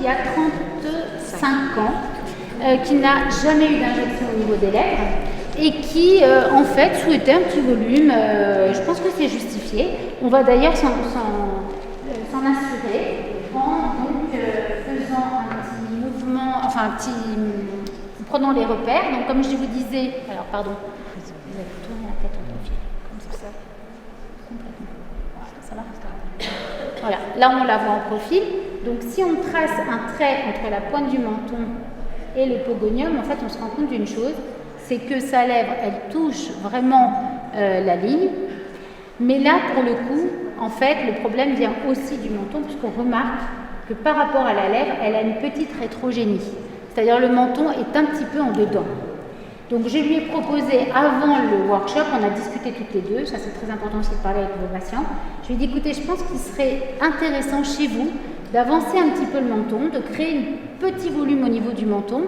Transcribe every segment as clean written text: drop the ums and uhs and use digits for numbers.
qui a 35 ans, qui n'a jamais eu d'injection au niveau des lèvres et qui, en fait, souhaitait un petit volume. Je pense que c'est justifié. On va d'ailleurs s'en assurer en faisant un petit mouvement, enfin prenant les repères. Donc, comme je vous disais, alors pardon, vous avez tourné la tête en profil, comme ça, complètement. Ça va? Voilà, là on la voit en profil. Donc, si on trace un trait entre la pointe du menton et le pogonium, en fait, on se rend compte d'une chose, c'est que sa lèvre, elle touche vraiment la ligne. Mais là, pour le coup, en fait, le problème vient aussi du menton, puisqu'on remarque que par rapport à la lèvre, elle a une petite rétrogénie. C'est-à-dire le menton est un petit peu en dedans. Donc, je lui ai proposé, avant le workshop, on a discuté toutes les deux, ça c'est très important aussi de parler avec vos patients, je lui ai dit, écoutez, je pense qu'il serait intéressant chez vous d'avancer un petit peu le menton, de créer un petit volume au niveau du menton.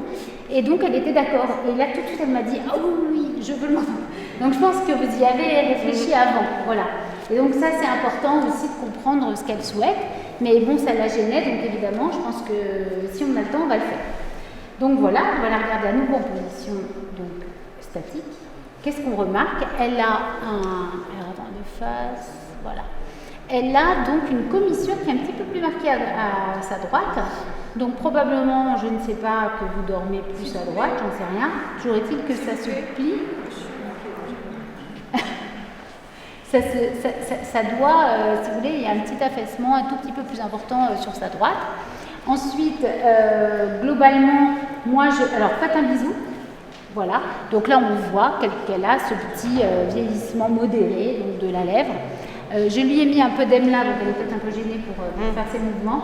Et donc, elle était d'accord. Et là, tout de suite, elle m'a dit, ah oui, je veux le menton. Donc, je pense que vous y avez réfléchi avant. Voilà. Et donc, ça, c'est important aussi de comprendre ce qu'elle souhaite. Mais bon, ça la gênait. Donc, évidemment, je pense que si on a le temps, on va le faire. Donc, voilà, on va la regarder à nouveau en position donc, statique. Qu'est-ce qu'on remarque? Elle a alors, attends, de face, voilà. Elle a donc une commissure qui est un petit peu plus marquée à sa droite. Donc probablement, je ne sais pas, que vous dormez plus à droite, j'en sais rien. Toujours est-il que ça se plie. ça doit, si vous voulez, il y a un petit affaissement un tout petit peu plus important sur sa droite. Ensuite, globalement, alors faites un bisou. Voilà, donc là on voit qu'elle a ce petit vieillissement modéré donc de la lèvre. Je lui ai mis un peu d'EMLA, donc elle est peut-être un peu gênée pour faire ses mouvements.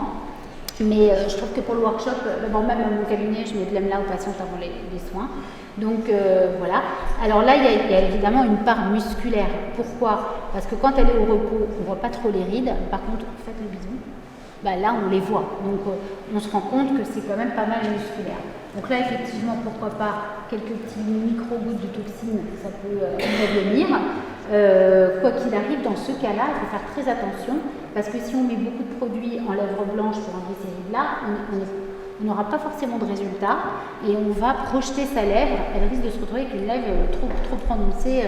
Mais je trouve que pour le workshop, d'abord même dans mon cabinet, je mets de l'EMLA aux patients avant les soins. Donc voilà. Alors là, il y a évidemment une part musculaire. Pourquoi? Parce que quand elle est au repos, on ne voit pas trop les rides. Par contre, faites le bisou. Bah, là, on les voit. Donc on se rend compte que c'est quand même pas mal musculaire. Donc là, effectivement, pourquoi pas quelques petits micro-gouttes de toxines, ça peut revenir. Quoi qu'il arrive, dans ce cas-là, il faut faire très attention, parce que si on met beaucoup de produits en lèvres blanches pour enlever ces rides-là, on n'aura pas forcément de résultat, et on va projeter sa lèvre, elle risque de se retrouver avec une lèvre trop prononcée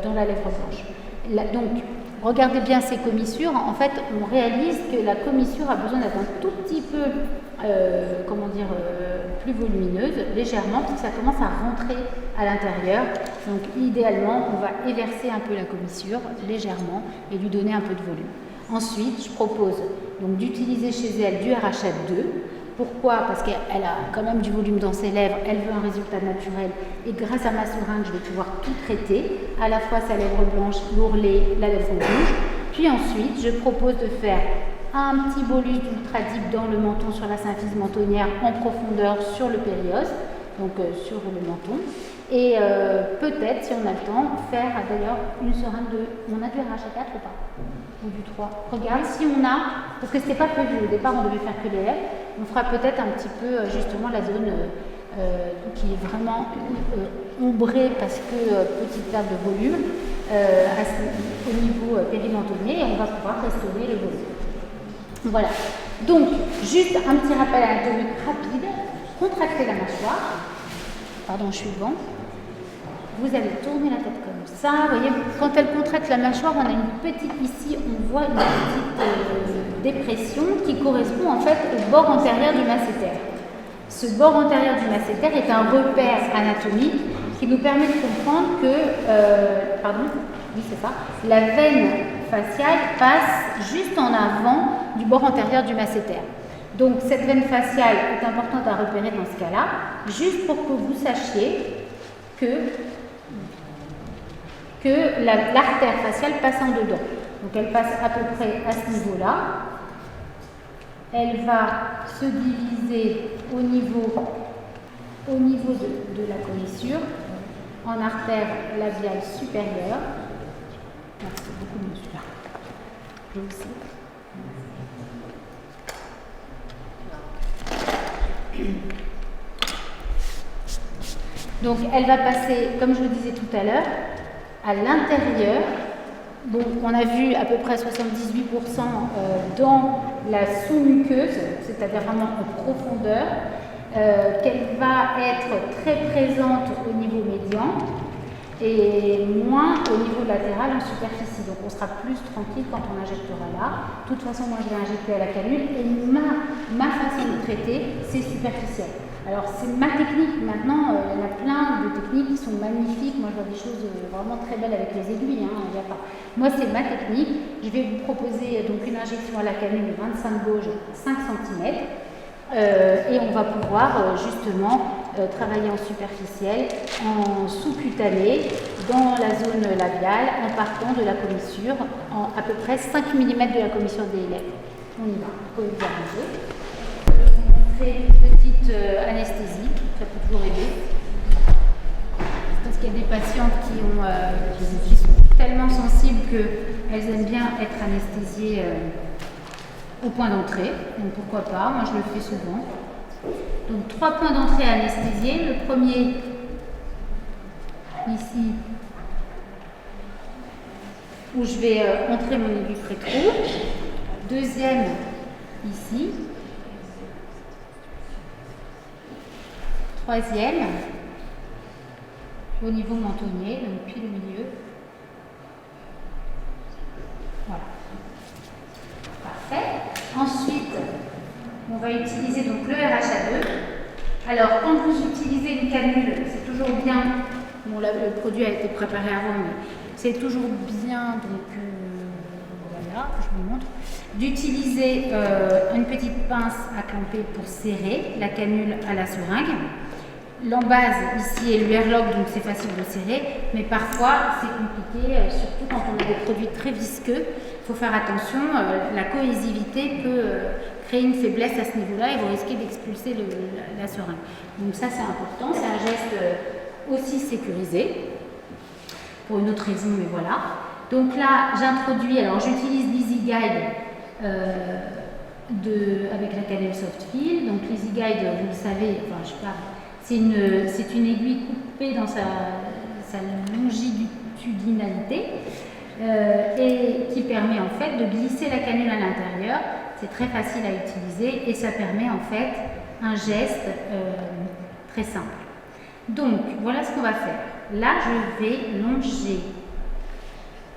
dans la lèvre blanche. Là, donc, regardez bien ces commissures. En fait, on réalise que la commissure a besoin d'être un tout petit peu, plus volumineuse, légèrement, parce que ça commence à rentrer à l'intérieur. Donc, idéalement, on va éverser un peu la commissure légèrement et lui donner un peu de volume. Ensuite, je propose donc d'utiliser chez elle du RHF2. Pourquoi? Parce qu'elle a quand même du volume dans ses lèvres, elle veut un résultat naturel et grâce à ma seringue, je vais pouvoir tout traiter, à la fois sa lèvre blanche, l'ourlet, la lèvre rouge. Puis ensuite, je propose de faire un petit bolus d'ultradip dans le menton sur la symphyse mentonnière en profondeur sur le périos, donc sur le menton. Et peut-être, si on a le temps, faire d'ailleurs une seringue on a du RH4 ou pas? Ou du 3. Regarde, si on a, parce que ce n'était pas prévu, au départ on devait faire que les lèvres, on fera peut-être un petit peu justement la zone qui est vraiment ombrée parce que petite perte de volume au niveau périmentonnier et on va pouvoir restaurer le volume. Voilà. Donc, juste un petit rappel anatomique rapide. Contractez la mâchoire. Pardon, je suis devant. Vous allez tourner la tête comme ça. Vous voyez, quand elle contracte la mâchoire, on a une petite ici, on voit une petite dépression qui correspond en fait au bord antérieur du masséter. Ce bord antérieur du masséter est un repère anatomique qui nous permet de comprendre que, la veine faciale passe juste en avant du bord antérieur du masséter. Donc cette veine faciale est importante à repérer dans ce cas-là, juste pour que vous sachiez que l'artère faciale passe en dedans. Donc elle passe à peu près à ce niveau-là. Elle va se diviser au niveau de la commissure en artère labiale supérieure. Merci beaucoup, monsieur. Je vous cite. Donc elle va passer, comme je vous disais tout à l'heure, à l'intérieur bon, on a vu à peu près 78% dans la sous-muqueuse, c'est-à-dire vraiment en profondeur, qu'elle va être très présente au niveau médian et moins au niveau latéral en superficie. Donc on sera plus tranquille quand on injectera là. De toute façon, moi je vais injecter à la canule et ma façon de traiter, c'est superficiel. Alors c'est ma technique. Maintenant, il y en a plein de techniques qui sont magnifiques. Moi je vois des choses vraiment très belles avec les aiguilles. Il y a pas. Moi c'est ma technique. Je vais vous proposer donc une injection à la canule de 25 gauges, 5 cm. Et on va pouvoir justement travailler en superficiel, en sous-cutané, dans la zone labiale, en partant de la commissure, en à peu près 5 mm de la commissure des lèvres. On y va, vous pouvez vous arranger. Je vais vous montrer une petite anesthésie, ça peut toujours aider. Parce qu'il y a des patientes qui sont tellement sensibles qu'elles aiment bien être anesthésiées au point d'entrée, donc pourquoi pas, moi je le fais souvent. Donc 3 points d'entrée anesthésiés, le premier ici où je vais entrer mon aiguille pré-trou, deuxième ici, troisième au niveau mentonnier, donc puis le milieu. Voilà. Parfait. Ensuite, on va utiliser donc le RH2. Alors, quand vous utilisez une canule, c'est toujours bien. Bon, là, le produit a été préparé avant, mais c'est toujours bien. Donc, voilà, je vous montre. D'utiliser une petite pince à clamper pour serrer la canule à la seringue. L'embase ici est l'UR-Lock, donc c'est facile de serrer, mais parfois c'est compliqué, surtout quand on a des produits très visqueux. Il faut faire attention, la cohésivité peut créer une faiblesse à ce niveau-là et vous risquez d'expulser la seringue. Donc ça c'est important, c'est un geste aussi sécurisé, pour une autre raison, mais voilà. Donc là j'introduis, alors j'utilise l'Easy Guide avec la canule Softfeel. Donc l'Easy Guide, vous le savez, enfin je parle. C'est une aiguille coupée dans sa longitudinalité et qui permet en fait de glisser la canule à l'intérieur. C'est très facile à utiliser et ça permet en fait un geste très simple. Donc voilà ce qu'on va faire. Là je vais longer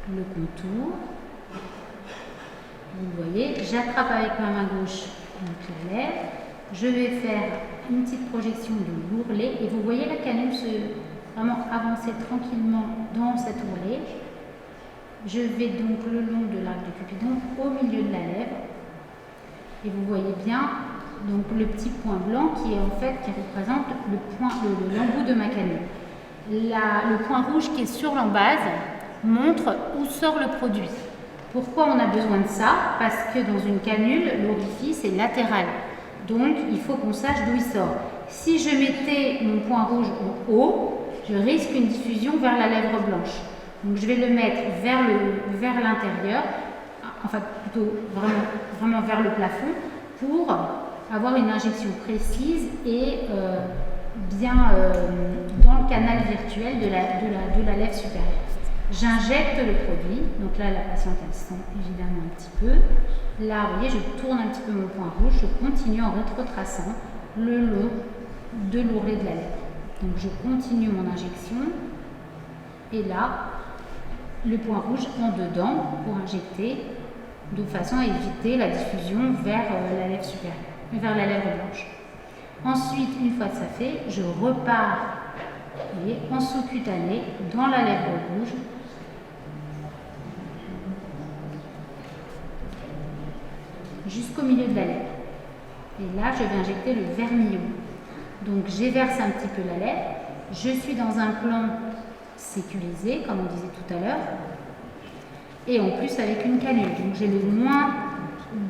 le contour. Vous voyez, j'attrape avec ma main gauche donc la lèvre. Je vais faire une petite projection de l'ourlet et vous voyez la canule vraiment avancer tranquillement dans cet ourlet. Je vais donc le long de l'arc de Cupidon au milieu de la lèvre et vous voyez bien donc le petit point blanc qui représente l'embout de ma canule. Le point rouge qui est sur l'embase montre où sort le produit. Pourquoi on a besoin de ça? Parce que dans une canule, l'orifice est latéral. Donc, il faut qu'on sache d'où il sort. Si je mettais mon point rouge en haut, je risque une diffusion vers la lèvre blanche. Donc, je vais le mettre vers l'intérieur, enfin plutôt vraiment vers le plafond, pour avoir une injection précise et bien dans le canal virtuel de la lèvre supérieure. J'injecte le produit, donc là la patiente elle sent évidemment un petit peu. Là, vous voyez, je tourne un petit peu mon point rouge, je continue en rétrotraçant le long de l'ourlet de la lèvre. Donc je continue mon injection et là, le point rouge en dedans pour injecter de façon à éviter la diffusion vers la lèvre supérieure, vers la lèvre blanche. Ensuite, une fois que ça fait, je repars vous voyez, en sous-cutané dans la lèvre rouge. Jusqu'au milieu de la lèvre. Et là, je vais injecter le vermillon. Donc, j'éverse un petit peu la lèvre. Je suis dans un plan sécurisé, comme on disait tout à l'heure. Et en plus, avec une canule. Donc, j'ai le moins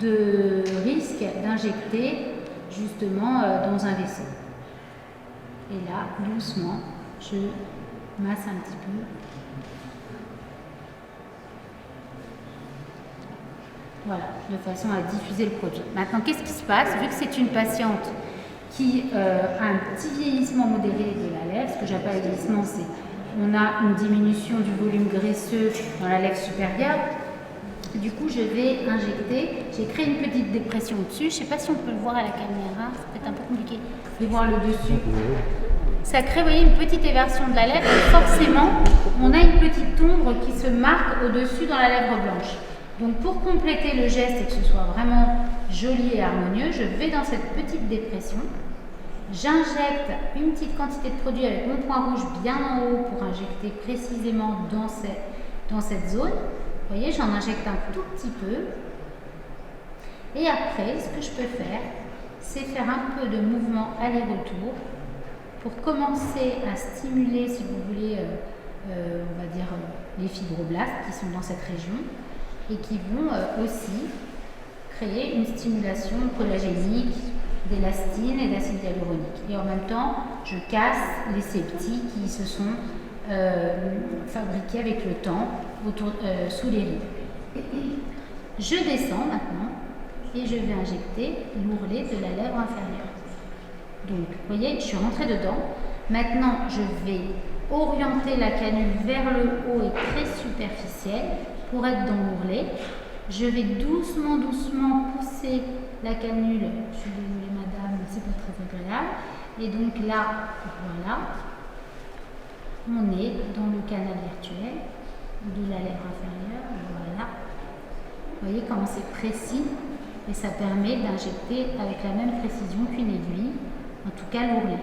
de risque d'injecter, justement, dans un vaisseau. Et là, doucement, je masse un petit peu. Voilà, de façon à diffuser le produit. Maintenant, qu'est-ce qui se passe? Vu que c'est une patiente qui a un petit vieillissement modéré de la lèvre, ce que j'appelle vieillissement, c'est on a une diminution du volume graisseux dans la lèvre supérieure. Du coup, je vais injecter. J'ai créé une petite dépression au-dessus. Je ne sais pas si on peut le voir à la caméra, c'est peut-être un peu compliqué de voir le dessus. Ça crée, vous voyez, une petite éversion de la lèvre. Et forcément, on a une petite ombre qui se marque au-dessus dans la lèvre blanche. Donc, pour compléter le geste et que ce soit vraiment joli et harmonieux, je vais dans cette petite dépression. J'injecte une petite quantité de produit avec mon point rouge bien en haut pour injecter précisément dans cette zone. Vous voyez, j'en injecte un tout petit peu. Et après, ce que je peux faire, c'est faire un peu de mouvement aller-retour pour commencer à stimuler, si vous voulez, on va dire les fibroblastes qui sont dans cette région et qui vont aussi créer une stimulation collagénique, d'élastine et d'acide hyaluronique. Et en même temps, je casse les septies qui se sont fabriqués avec le temps sous les rides. Je descends maintenant et je vais injecter l'ourlet de la lèvre inférieure. Donc, vous voyez, je suis rentrée dedans. Maintenant, je vais orienter la canule vers le haut et très superficielle pour être dans l'ourlet. Je vais doucement pousser la canule. Je suis désolée, madame, c'est pas très agréable. Et donc là, voilà, on est dans le canal virtuel de la lèvre inférieure. Voilà. Vous voyez comment c'est précis et ça permet d'injecter avec la même précision qu'une aiguille, en tout cas l'ourlet.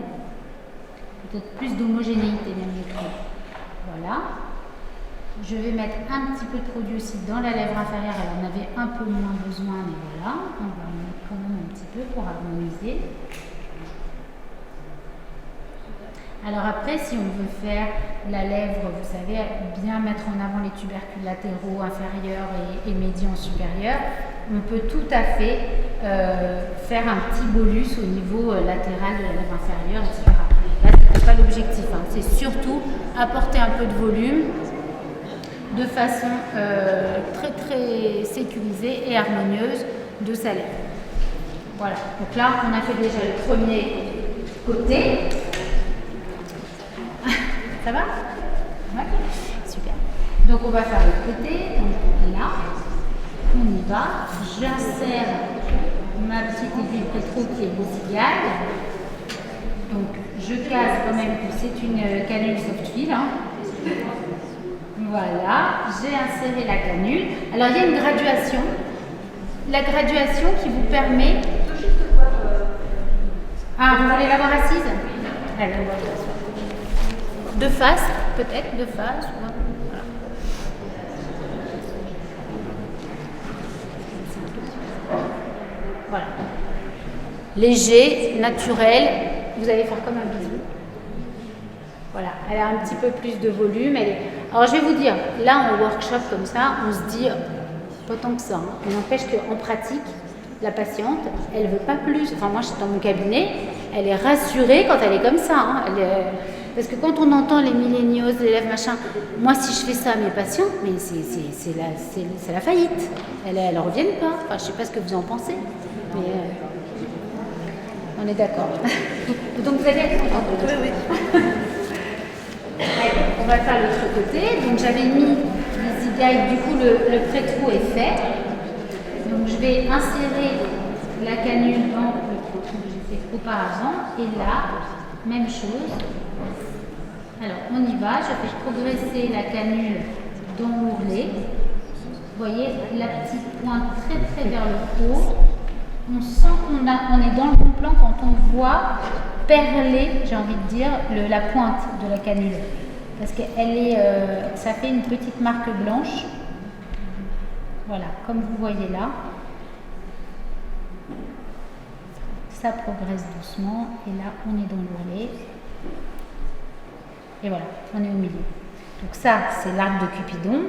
Peut-être plus d'homogénéité même, je trouve. Voilà. Je vais mettre un petit peu de produit aussi dans la lèvre inférieure. Elle en avait un peu moins besoin, mais voilà. On va en mettre quand même un petit peu pour harmoniser. Alors après, si on veut faire la lèvre, vous savez, bien mettre en avant les tubercules latéraux inférieurs et médians supérieurs, on peut tout à fait faire un petit bolus au niveau latéral de la lèvre inférieure, etc. Là, ce n'est pas l'objectif, hein. C'est surtout apporter un peu de volume de façon très très sécurisée et harmonieuse de sa lèvre. Voilà, donc là on a fait déjà le premier côté. Ça va? Ouais, super. Donc on va faire le côté, donc là, on y va. J'insère ma petite aiguille rétro qui est bousillade. Donc je casse quand même que c'est une canule soft fill, hein. Voilà, j'ai inséré la canule. Alors il y a une graduation. La graduation qui vous permet... Ah, vous voulez l'avoir assise? Allez, on va s'asseoir. De face, peut-être, de face. Voilà. Voilà. Léger, naturel. Vous allez faire comme un bisou. Voilà, elle a un petit peu plus de volume. Alors je vais vous dire, là en workshop comme ça, on se dit, pas tant que ça. Hein. Mais n'empêche qu'en pratique, la patiente, elle ne veut pas plus. Enfin moi, je suis dans mon cabinet, elle est rassurée quand elle est comme ça. Hein. Parce que quand on entend les milléniaux, les élèves, machin, moi si je fais ça à mes patients, mais c'est la faillite. Elles ne reviennent pas. Enfin, je ne sais pas ce que vous en pensez, mais on est d'accord. Donc vous allez être contente. Oui. On va faire l'autre côté. Donc j'avais mis les e-guides, du coup le pré-trou est fait. Donc je vais insérer la canule dans le pré-trou que j'ai fait auparavant. Et là, même chose. Alors on y va, je fais progresser la canule dans l'ourlet. Vous voyez la petite pointe très très vers le haut. On sent qu'on est dans le bon plan quand on voit perler, j'ai envie de dire, la pointe de la canule. Parce que ça fait une petite marque blanche. Voilà, comme vous voyez là. Ça progresse doucement. Et là, on est dans l'ourlet. Et voilà, on est au milieu. Donc ça, c'est l'arc de Cupidon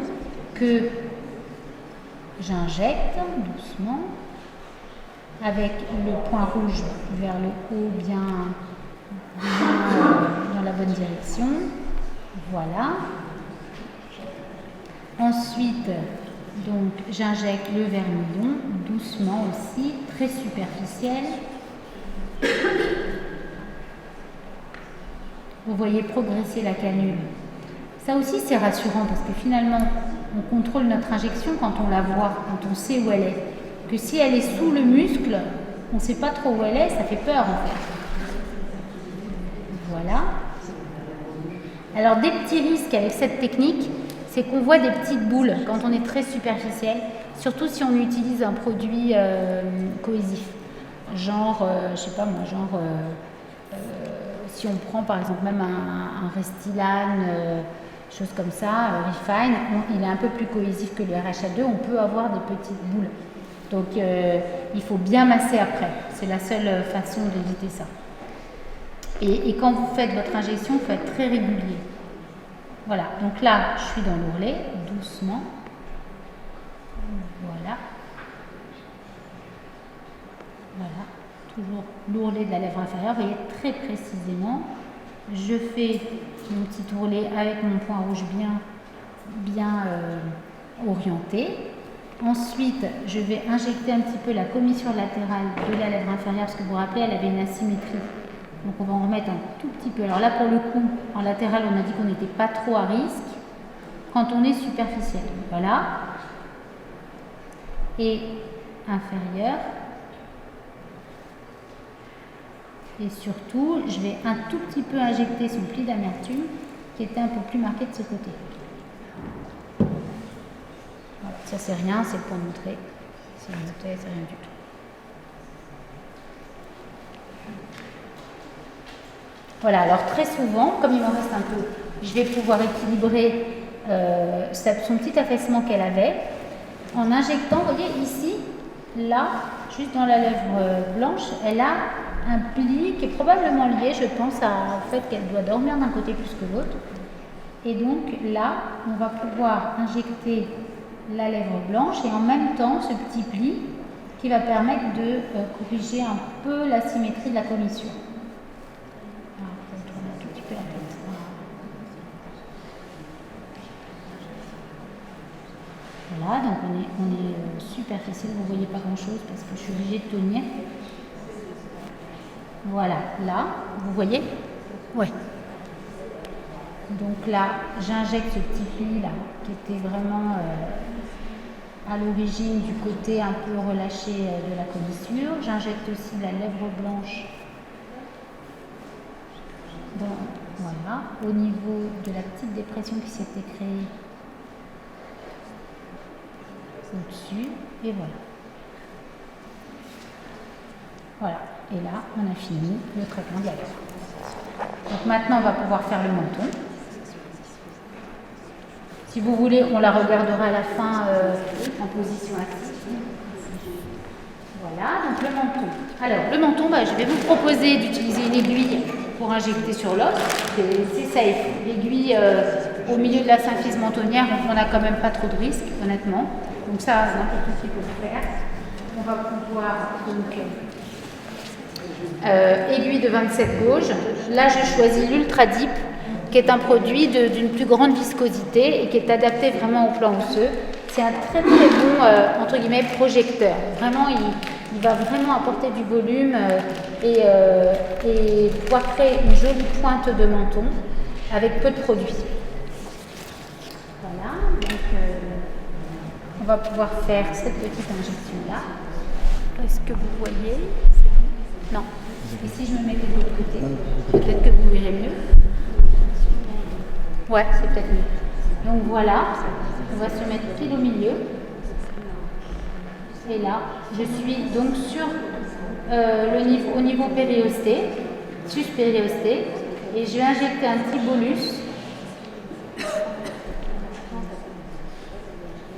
que j'injecte doucement avec le point rouge vers le haut, bien dans la bonne direction. Voilà. Ensuite, donc, j'injecte le vermillon doucement aussi, très superficiel. Vous voyez progresser la canule Ça aussi, c'est rassurant parce que finalement, on contrôle notre injection quand on la voit, quand on sait où elle est. Que si elle est sous le muscle, on ne sait pas trop où elle est, ça fait peur en fait. Voilà. Alors, des petits risques avec cette technique, c'est qu'on voit des petites boules quand on est très superficiel, surtout si on utilise un produit cohésif. Genre, je sais pas moi, genre, si on prend par exemple même un Restylane, chose comme ça, Refine, il est un peu plus cohésif que le RHA2, on peut avoir des petites boules. Donc, il faut bien masser après. C'est la seule façon d'éviter ça. Et quand vous faites votre injection, il faut être très régulier. Voilà, donc là, je suis dans l'ourlet, doucement. Voilà. Voilà, toujours l'ourlet de la lèvre inférieure. Vous voyez très précisément. Je fais mon petit ourlet avec mon point rouge bien orienté. Ensuite, je vais injecter un petit peu la commissure latérale de la lèvre inférieure, parce que vous vous rappelez, elle avait une asymétrie. Donc on va en remettre un tout petit peu. Alors là, pour le coup, en latéral, on a dit qu'on n'était pas trop à risque quand on est superficiel. Voilà. Et inférieur. Et surtout, je vais un tout petit peu injecter son pli d'amertume qui était un peu plus marqué de ce côté. Voilà, ça c'est rien, c'est pour montrer. C'est rien du tout. Voilà, alors très souvent, comme il m'en reste un peu, je vais pouvoir équilibrer son petit affaissement qu'elle avait en injectant, vous voyez ici, là, juste dans la lèvre blanche, elle a un pli qui est probablement lié, je pense, au fait qu'elle doit dormir d'un côté plus que l'autre. Et donc là, on va pouvoir injecter la lèvre blanche et en même temps ce petit pli qui va permettre de corriger un peu la symétrie de la commissure. Voilà, donc on est superficiel, vous ne voyez pas grand chose parce que je suis obligée de tenir. Voilà, là, vous voyez? Ouais. Donc là, j'injecte ce petit pli là qui était vraiment à l'origine du côté un peu relâché de la commissure. J'injecte aussi la lèvre blanche voilà, au niveau de la petite dépression qui s'était créée au-dessus, et voilà. Voilà, et là, on a fini le traitement de la lèvre. Donc maintenant, on va pouvoir faire le menton. Si vous voulez, on la regardera à la fin en position active. Voilà, donc le menton. Alors, le menton, je vais vous proposer d'utiliser une aiguille pour injecter sur l'os. C'est safe. L'aiguille au milieu de la symphyse mentonnière, donc on n'a quand même pas trop de risques, honnêtement. Donc ça, n'importe qui peut le faire. On va pouvoir donc aiguille de 27 gauges. Là, je choisis l'Ultra Deep, qui est un produit d'une plus grande viscosité et qui est adapté vraiment au plan osseux. C'est un très très bon, entre guillemets, projecteur. Vraiment, il va vraiment apporter du volume et pouvoir créer une jolie pointe de menton avec peu de produits. Voilà, donc on va pouvoir faire cette petite injection-là. Est-ce que vous voyez? Non. Et si je me mettais de l'autre côté, peut-être que vous verrez mieux. Ouais, c'est peut-être mieux. Donc voilà, on va se mettre pile au milieu. Et là, je suis donc sur au niveau périosté, sus-périosté, et je vais injecter un petit bolus.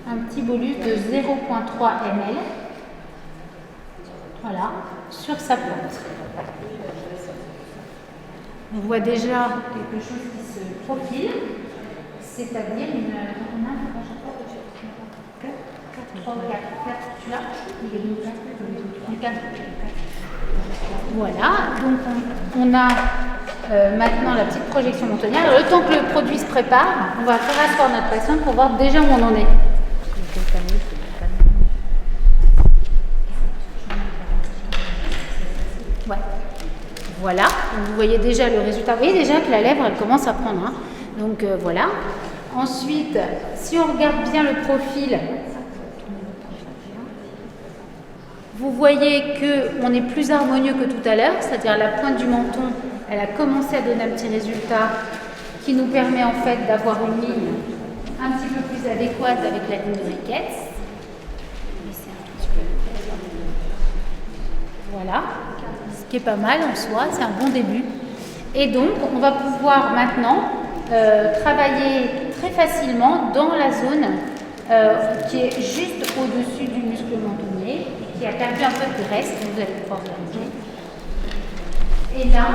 Un petit bolus de 0,3 ml. Voilà, sur sa pointe. On voit déjà quelque chose qui se profile, c'est-à-dire une. On a 3, 4, tu l'as? Il est 4. Voilà, donc on a maintenant la petite projection mentonnière. Alors, le temps que le produit se prépare, on va faire asseoir notre patient pour voir déjà où on en est. Ouais. Voilà, vous voyez déjà le résultat. Vous voyez déjà que la lèvre, elle commence à prendre. Donc voilà. Ensuite, si on regarde bien le profil, vous voyez qu'on est plus harmonieux que tout à l'heure, c'est-à-dire la pointe du menton, elle a commencé à donner un petit résultat qui nous permet en fait d'avoir une ligne un petit peu plus adéquate avec la ligne de Ricketts. Voilà, ce qui est pas mal en soi, c'est un bon début. Et donc, on va pouvoir maintenant travailler très facilement dans la zone qui est juste au-dessus du muscle mentonnier et qui a perdu un peu de graisse, vous allez pouvoir regarder. Et là,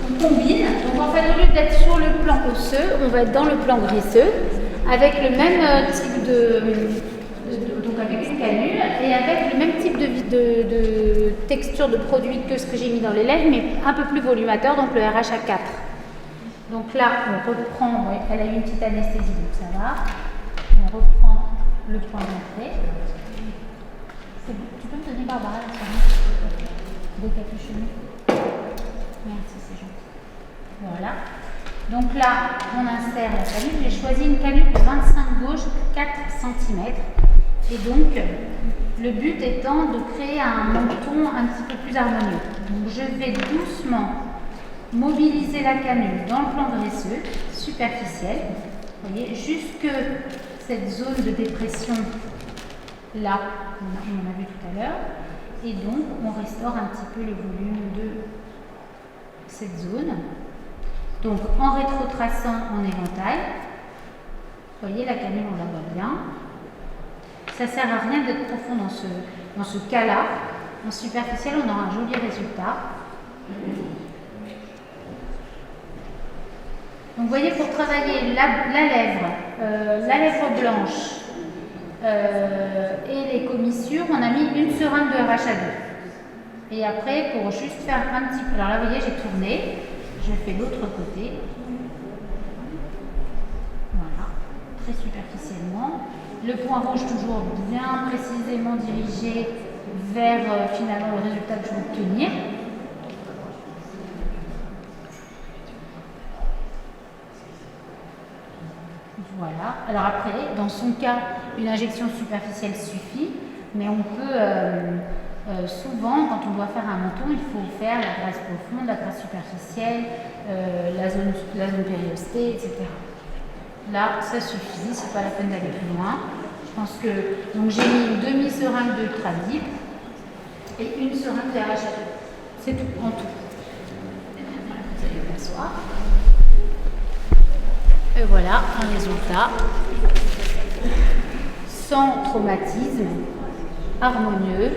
on combine. Donc en fait, au lieu d'être sur le plan osseux, on va être dans le plan graisseux avec le même type donc avec une canule et avec le même type de texture de produit que ce que j'ai mis dans les lèvres, mais un peu plus volumateur, donc le RHA4. Donc là, on reprend, elle a eu une petite anesthésie, donc ça va. On reprend le point d'entrée. C'est bon. Tu peux me donner Barbara la série décapuchonnée? Merci, c'est gentil. Voilà. Donc là, on insère la canule. J'ai choisi une canule de 25 gauche, 4 cm. Et donc, le but étant de créer un menton un petit peu plus harmonieux. Donc, je vais doucement mobiliser la canule dans le plan graisseux, superficiel. Vous voyez, jusque cette zone de dépression là, on a vu tout à l'heure. Et donc, on restaure un petit peu le volume de cette zone. Donc, en rétrotraçant en éventail, vous voyez, la canule, on la voit bien. Ça ne sert à rien d'être profond dans ce cas-là. En superficiel, on aura un joli résultat. Donc, vous voyez, pour travailler la lèvre blanche et les commissures, on a mis une seringue de RHA2. Et après, pour juste faire un petit peu... Alors là, vous voyez, j'ai tourné. Je fais l'autre côté. Voilà, très superficiellement. Le point rouge toujours bien précisément dirigé vers finalement le résultat que je veux obtenir. Voilà. Alors après, dans son cas, une injection superficielle suffit, mais on peut souvent, quand on doit faire un menton, il faut faire la graisse profonde, la graisse superficielle, la zone périostée, etc. Là, ça suffit, c'est pas la peine d'aller plus loin. Je pense que donc j'ai mis une demi-seringue de Ultradip et une seringue de RHA2. C'est tout, en tout. Voilà, vous allez vous asseoir. Et voilà un résultat sans traumatisme, harmonieux.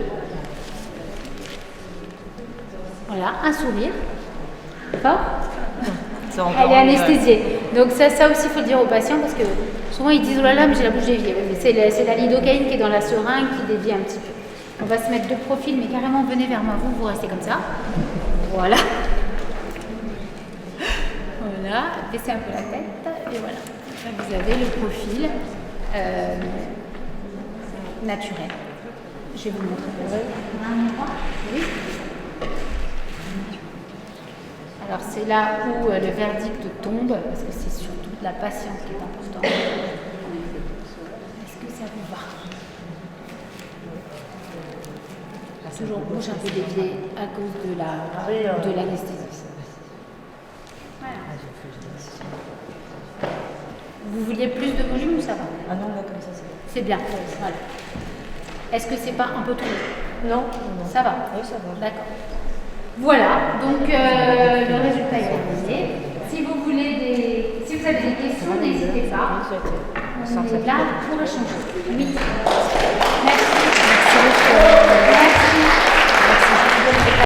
Voilà, un sourire. Fort. Elle est anesthésiée. Donc ça aussi, il faut le dire aux patients parce que souvent ils disent « Oh là là, mais j'ai la bouche déviée ». C'est la lidocaïne qui est dans la seringue qui dévie un petit peu. On va se mettre de profil, mais carrément, venez vers moi, vous restez comme ça. Voilà. Voilà, baissez un peu la tête et voilà. Là, vous avez le profil naturel. Je vais vous montrer. Un miroir. Oui. Alors c'est là où le verdict tombe, parce que c'est surtout la patience qui est importante. Est-ce que ça vous va? Toujours bouche un peu déviée à cause de l'anesthésie. Voilà. Vous vouliez plus de volume ou ça va? Ah non, là comme ça c'est bien. Voilà. Est-ce que c'est pas un peu trop? Non. Ça va? Oui, ça va. D'accord. Voilà, donc le résultat est terminé. Si vous avez des questions, n'hésitez pas. On est là pour échanger. Oui. Merci.